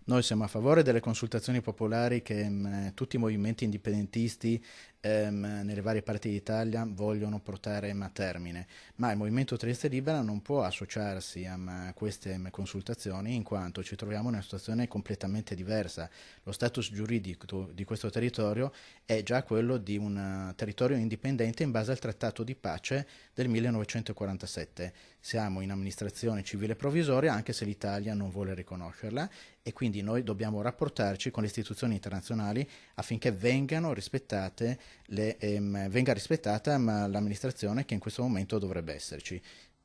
Noi siamo a favore delle consultazioni popolari che tutti i movimenti indipendentisti nelle varie parti d'Italia vogliono portare a termine, ma il Movimento Trieste Libera non può associarsi a queste consultazioni in quanto ci troviamo in una situazione completamente diversa. Lo status giuridico di questo territorio è già quello di un territorio indipendente in base al Trattato di pace del 1947. Siamo in amministrazione civile provvisoria anche se l'Italia non vuole riconoscerla e quindi noi dobbiamo rapportarci con le istituzioni internazionali affinché venga rispettata l'amministrazione che in questo momento dovrebbe esserci.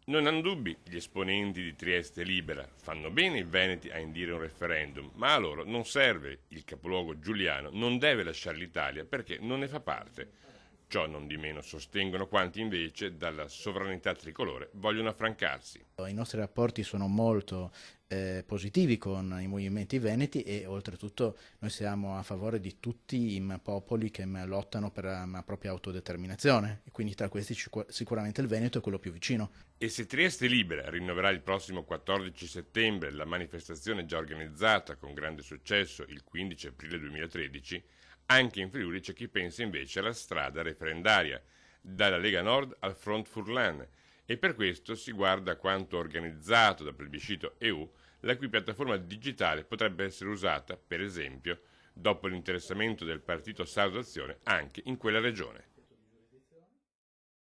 Non hanno dubbi gli esponenti di Trieste Libera, fanno bene i veneti a indire un referendum, ma a loro non serve il capoluogo giuliano, non deve lasciare l'Italia perché non ne fa parte. Ciò non di meno sostengono quanti invece dalla sovranità tricolore vogliono affrancarsi. I nostri rapporti sono molto positivi con i movimenti veneti e oltretutto noi siamo a favore di tutti i popoli che lottano per la propria autodeterminazione e quindi tra questi sicuramente il Veneto è quello più vicino. E se Trieste Libera rinnoverà il prossimo 14 settembre la manifestazione già organizzata con grande successo il 15 aprile 2013, anche in Friuli c'è chi pensa invece alla strada referendaria, dalla Lega Nord al Front Furlan, e per questo si guarda a quanto organizzato dal plebiscito EU, la cui piattaforma digitale potrebbe essere usata, per esempio, dopo l'interessamento del partito Saldo Azione anche in quella regione.